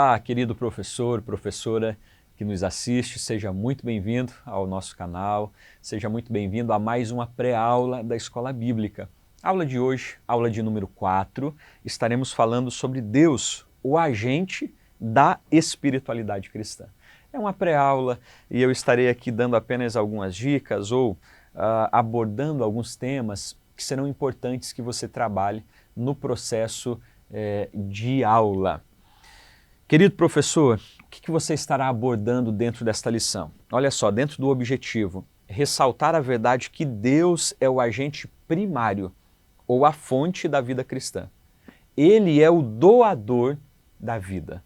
Olá, querido professor, professora que nos assiste, seja muito bem-vindo ao nosso canal, seja muito bem-vindo a mais uma pré-aula da Escola Bíblica. Aula de hoje, aula de número 4, estaremos falando sobre Deus, o agente da espiritualidade cristã. É uma pré-aula e eu estarei aqui dando apenas algumas dicas ou abordando alguns temas que serão importantes que você trabalhe no processo de aula. Querido professor, o que você estará abordando dentro desta lição? Olha só, dentro do objetivo, ressaltar a verdade que Deus é o agente primário ou a fonte da vida cristã. Ele é o doador da vida.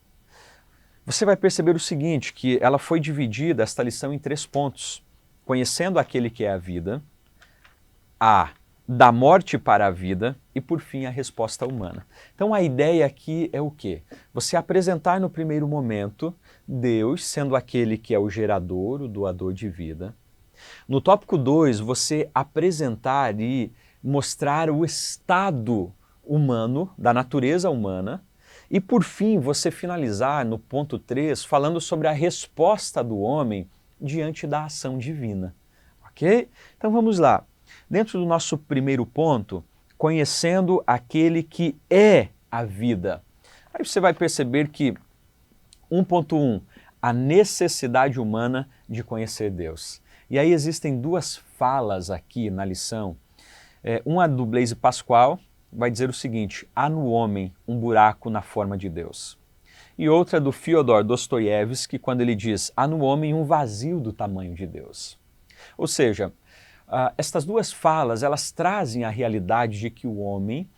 Você vai perceber o seguinte, que ela foi dividida, esta lição, em 3 pontos. Conhecendo aquele que é a vida, da morte para a vida e, por fim, a resposta humana. Então, a ideia aqui é o quê? Você apresentar no primeiro momento Deus sendo aquele que é o gerador, o doador de vida. No tópico 2, você apresentar e mostrar o estado humano, da natureza humana. E, por fim, você finalizar no ponto 3, falando sobre a resposta do homem diante da ação divina. Ok? Então, vamos lá. Dentro do nosso primeiro ponto, conhecendo aquele que é a vida. Aí você vai perceber que 1.1, a necessidade humana de conhecer Deus. E aí existem 2 falas aqui na lição. Uma do Blaise Pascal vai dizer o seguinte: há no homem um buraco na forma de Deus. E outra do Fyodor Dostoiévski, quando ele diz: há no homem um vazio do tamanho de Deus. Ou seja, estas 2 falas, elas trazem a realidade de que o homem,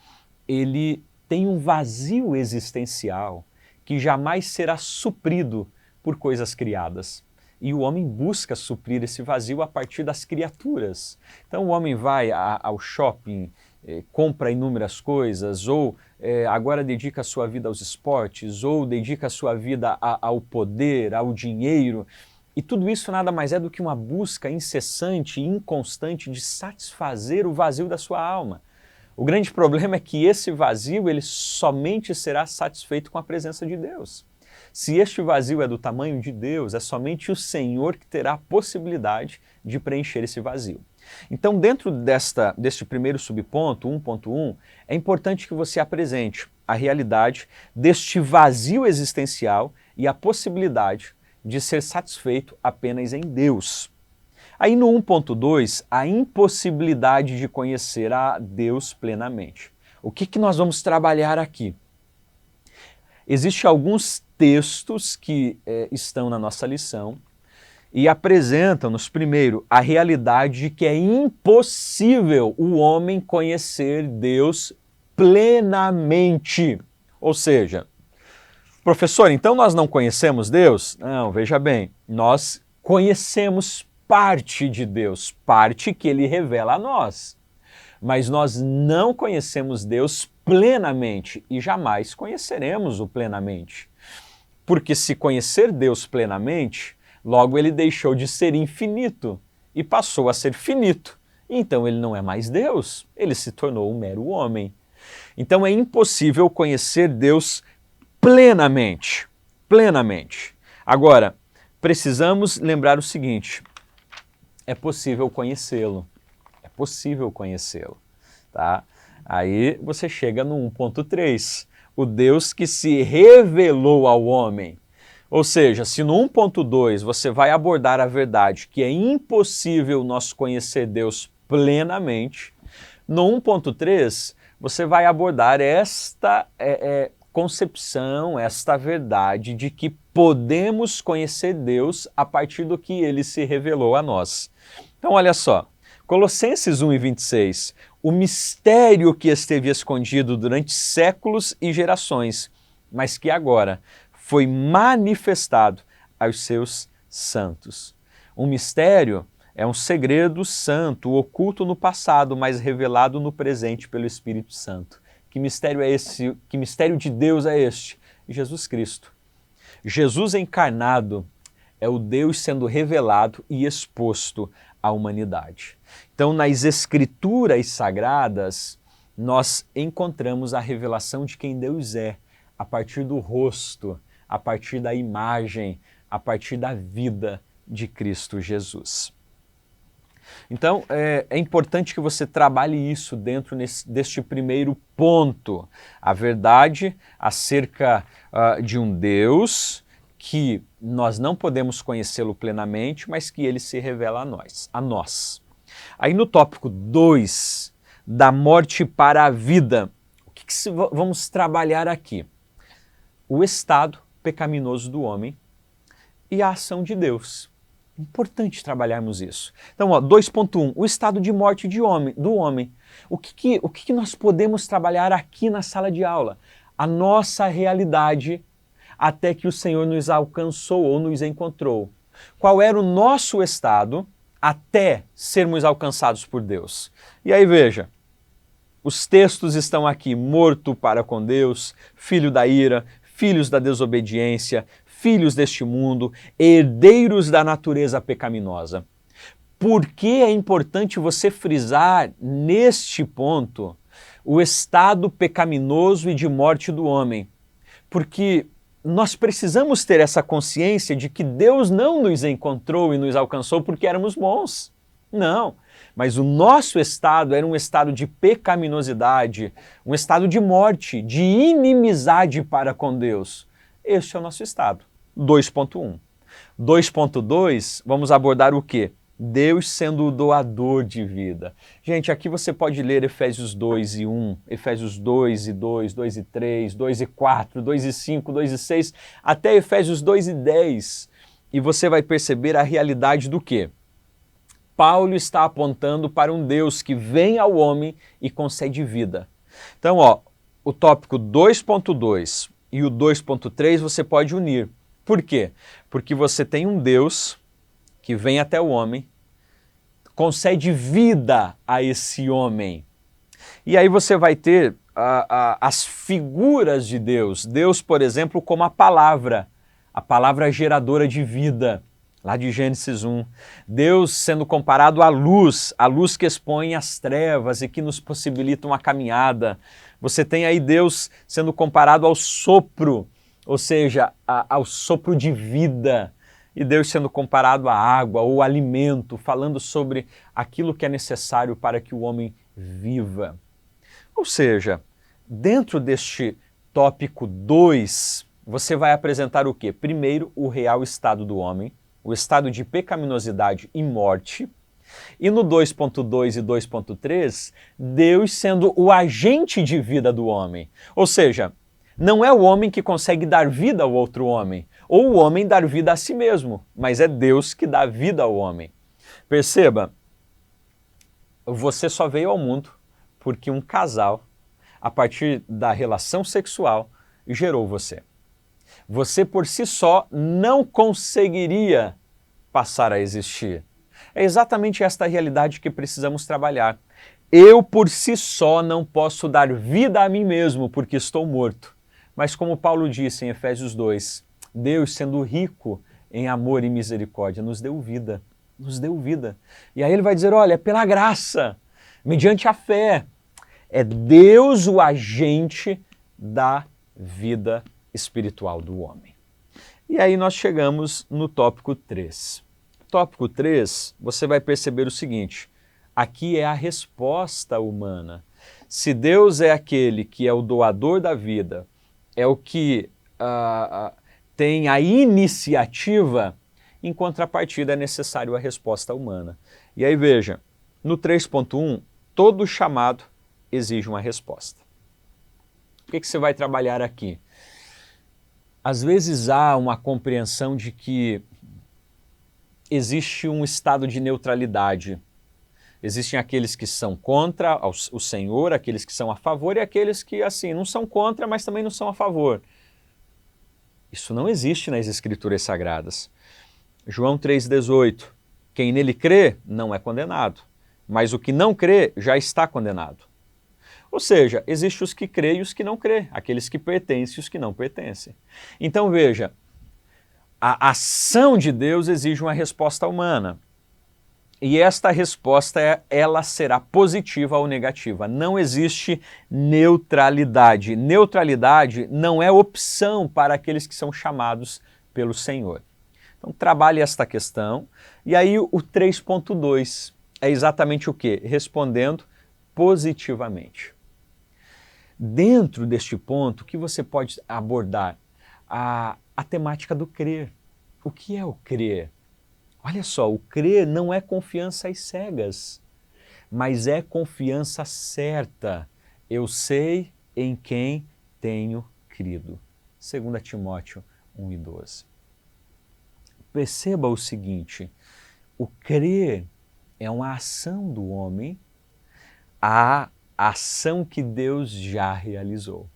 ele tem um vazio existencial que jamais será suprido por coisas criadas. E o homem busca suprir esse vazio a partir das criaturas. Então o homem vai ao shopping, compra inúmeras coisas, ou agora dedica a sua vida aos esportes, ou dedica a sua vida ao poder, ao dinheiro. E tudo isso nada mais é do que uma busca incessante e inconstante de satisfazer o vazio da sua alma. O grande problema é que esse vazio ele somente será satisfeito com a presença de Deus. Se este vazio é do tamanho de Deus, é somente o Senhor que terá a possibilidade de preencher esse vazio. Então, dentro deste primeiro subponto, 1.1, é importante que você apresente a realidade deste vazio existencial e a possibilidade de ser satisfeito apenas em Deus. Aí no 1.2, a impossibilidade de conhecer a Deus plenamente. O que nós vamos trabalhar aqui? Existem alguns textos que estão na nossa lição e apresentam-nos, primeiro, a realidade de que é impossível o homem conhecer Deus plenamente. Ou seja, professor, então nós não conhecemos Deus? Não, veja bem, nós conhecemos parte de Deus, parte que Ele revela a nós. Mas nós não conhecemos Deus plenamente e jamais conheceremos-o plenamente. Porque se conhecer Deus plenamente, logo Ele deixou de ser infinito e passou a ser finito. Então Ele não é mais Deus, Ele se tornou um mero homem. Então é impossível conhecer Deus plenamente. Agora, precisamos lembrar o seguinte: é possível conhecê-lo. Tá? Aí você chega no 1.3, o Deus que se revelou ao homem. Ou seja, se no 1.2 você vai abordar a verdade que é impossível nós conhecer Deus plenamente, no 1.3 você vai abordar esta concepção, esta verdade de que podemos conhecer Deus a partir do que Ele se revelou a nós. Então olha só, Colossenses 1:26, o mistério que esteve escondido durante séculos e gerações, mas que agora foi manifestado aos seus santos. Um mistério é um segredo santo, oculto no passado, mas revelado no presente pelo Espírito Santo. Que mistério é esse? Que mistério de Deus é este? Jesus Cristo. Jesus encarnado é o Deus sendo revelado e exposto à humanidade. Então, nas Escrituras Sagradas, nós encontramos a revelação de quem Deus é, a partir do rosto, a partir da imagem, a partir da vida de Cristo Jesus. Então, é importante que você trabalhe isso dentro deste primeiro ponto. A verdade acerca de um Deus que nós não podemos conhecê-lo plenamente, mas que ele se revela a nós. Aí no tópico 2, da morte para a vida, o que vamos trabalhar aqui? O estado pecaminoso do homem e a ação de Deus. Importante trabalharmos isso. Então, 2.1, o estado de morte do homem. O que nós podemos trabalhar aqui na sala de aula? A nossa realidade até que o Senhor nos alcançou ou nos encontrou. Qual era o nosso estado até sermos alcançados por Deus? E aí veja, os textos estão aqui: morto para com Deus, filho da ira, filhos da desobediência, filhos deste mundo, herdeiros da natureza pecaminosa. Por que é importante você frisar neste ponto o estado pecaminoso e de morte do homem? Porque nós precisamos ter essa consciência de que Deus não nos encontrou e nos alcançou porque éramos bons. Não, mas o nosso estado era um estado de pecaminosidade, um estado de morte, de inimizade para com Deus. Este é o nosso estado. 2.1. 2.2, vamos abordar o quê? Deus sendo o doador de vida. Gente, aqui você pode ler Efésios 2 e 1, Efésios 2 e 2, 2 e 3, 2 e 4, 2 e 5, 2 e 6, até Efésios 2 e 10. E você vai perceber a realidade do quê? Paulo está apontando para um Deus que vem ao homem e concede vida. Então, o tópico 2.2 e o 2.3 você pode unir. Por quê? Porque você tem um Deus que vem até o homem, concede vida a esse homem. E aí você vai ter as figuras de Deus. Deus, por exemplo, como a palavra geradora de vida, lá de Gênesis 1. Deus sendo comparado à luz que expõe as trevas e que nos possibilita uma caminhada. Você tem aí Deus sendo comparado ao sopro, ou seja, ao sopro de vida, e Deus sendo comparado à água ou alimento, falando sobre aquilo que é necessário para que o homem viva. Ou seja, dentro deste tópico 2, você vai apresentar o quê? Primeiro, o real estado do homem, o estado de pecaminosidade e morte, e no 2.2 e 2.3, Deus sendo o agente de vida do homem. Ou seja, não é o homem que consegue dar vida ao outro homem, ou o homem dar vida a si mesmo, mas é Deus que dá vida ao homem. Perceba, você só veio ao mundo porque um casal, a partir da relação sexual, gerou você. Você por si só não conseguiria passar a existir. É exatamente esta realidade que precisamos trabalhar. Eu por si só não posso dar vida a mim mesmo porque estou morto. Mas como Paulo disse em Efésios 2, Deus, sendo rico em amor e misericórdia, nos deu vida. Nos deu vida. E aí ele vai dizer, olha, é pela graça, mediante a fé. É Deus o agente da vida espiritual do homem. E aí nós chegamos no tópico 3. Tópico 3, você vai perceber o seguinte, aqui é a resposta humana. Se Deus é aquele que é o doador da vida, é o que tem a iniciativa, em contrapartida é necessário a resposta humana. E aí veja, no 3.1, todo chamado exige uma resposta. O que você vai trabalhar aqui? Às vezes há uma compreensão de que existe um estado de neutralidade. Existem aqueles que são contra o Senhor, aqueles que são a favor e aqueles que, assim, não são contra, mas também não são a favor. Isso não existe nas Escrituras Sagradas. João 3,18, quem nele crê não é condenado, mas o que não crê já está condenado. Ou seja, existem os que crêem e os que não crêem, aqueles que pertencem e os que não pertencem. Então veja, a ação de Deus exige uma resposta humana. E esta resposta, ela será positiva ou negativa. Não existe neutralidade. Neutralidade não é opção para aqueles que são chamados pelo Senhor. Então trabalhe esta questão. E aí o 3.2 é exatamente o quê? Respondendo positivamente. Dentro deste ponto, que você pode abordar a temática do crer. O que é o crer? Olha só, o crer não é confiança às cegas, mas é confiança certa. Eu sei em quem tenho crido. 2 Timóteo 1:12. Perceba o seguinte, o crer é uma ação do homem à ação que Deus já realizou.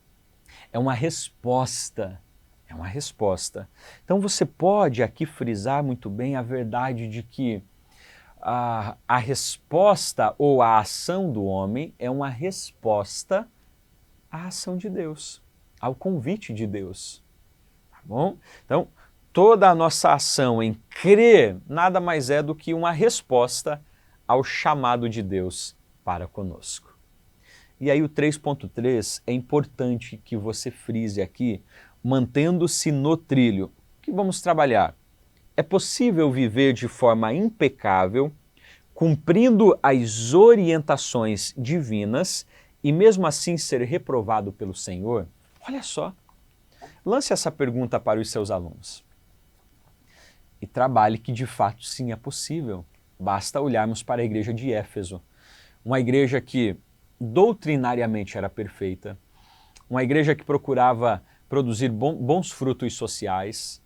É uma resposta. É uma resposta. Então você pode aqui frisar muito bem a verdade de que a resposta ou a ação do homem é uma resposta à ação de Deus, ao convite de Deus. Tá bom? Então, toda a nossa ação em crer nada mais é do que uma resposta ao chamado de Deus para conosco. E aí o 3.3 é importante que você frise aqui, mantendo-se no trilho. O que vamos trabalhar? É possível viver de forma impecável, cumprindo as orientações divinas e mesmo assim ser reprovado pelo Senhor? Olha só, lance essa pergunta para os seus alunos. E trabalhe que de fato sim é possível. Basta olharmos para a igreja de Éfeso, uma igreja que doutrinariamente era perfeita, uma igreja que procurava produzir bons frutos sociais,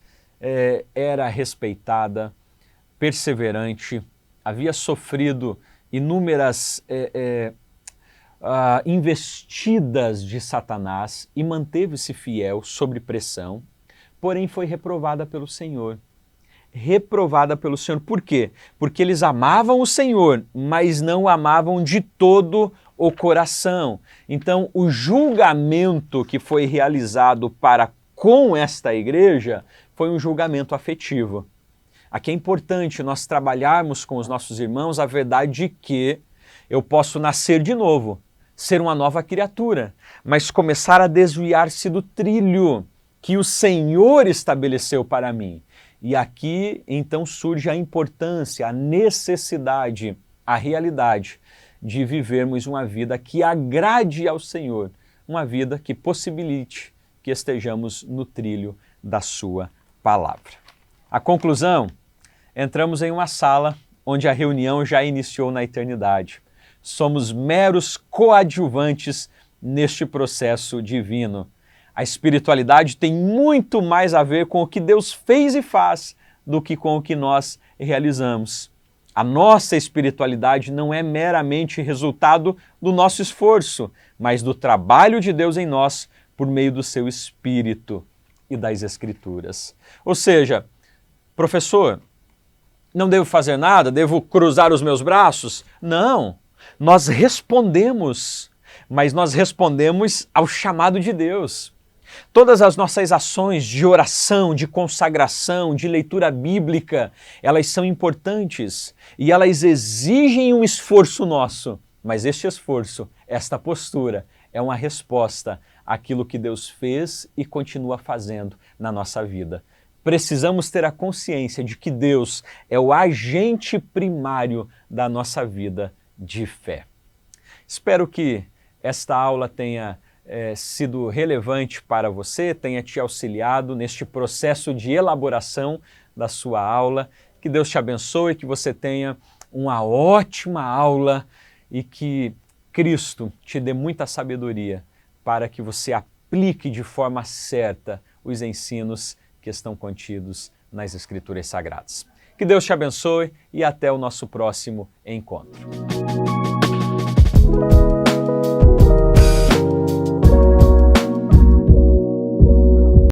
era respeitada, perseverante, havia sofrido inúmeras investidas de Satanás e manteve-se fiel sob pressão, porém foi reprovada pelo Senhor. Reprovada pelo Senhor. Por quê? Porque eles amavam o Senhor, mas não amavam de todo o coração. Então, o julgamento que foi realizado para com esta igreja foi um julgamento afetivo. Aqui é importante nós trabalharmos com os nossos irmãos a verdade de que eu posso nascer de novo, ser uma nova criatura, mas começar a desviar-se do trilho que o Senhor estabeleceu para mim. E aqui, então, surge a importância, a necessidade, a realidade de vivermos uma vida que agrade ao Senhor, uma vida que possibilite que estejamos no trilho da sua palavra. A conclusão, entramos em uma sala onde a reunião já iniciou na eternidade. Somos meros coadjuvantes neste processo divino. A espiritualidade tem muito mais a ver com o que Deus fez e faz do que com o que nós realizamos. A nossa espiritualidade não é meramente resultado do nosso esforço, mas do trabalho de Deus em nós por meio do seu Espírito e das Escrituras. Ou seja, professor, não devo fazer nada? Devo cruzar os meus braços? Não, nós respondemos, mas nós respondemos ao chamado de Deus. Todas as nossas ações de oração, de consagração, de leitura bíblica, elas são importantes e elas exigem um esforço nosso. Mas este esforço, esta postura, é uma resposta àquilo que Deus fez e continua fazendo na nossa vida. Precisamos ter a consciência de que Deus é o agente primário da nossa vida de fé. Espero que esta aula tenha sido relevante para você, tenha te auxiliado neste processo de elaboração da sua aula. Que Deus te abençoe, que você tenha uma ótima aula e que Cristo te dê muita sabedoria para que você aplique de forma certa os ensinos que estão contidos nas Escrituras Sagradas. Que Deus te abençoe e até o nosso próximo encontro.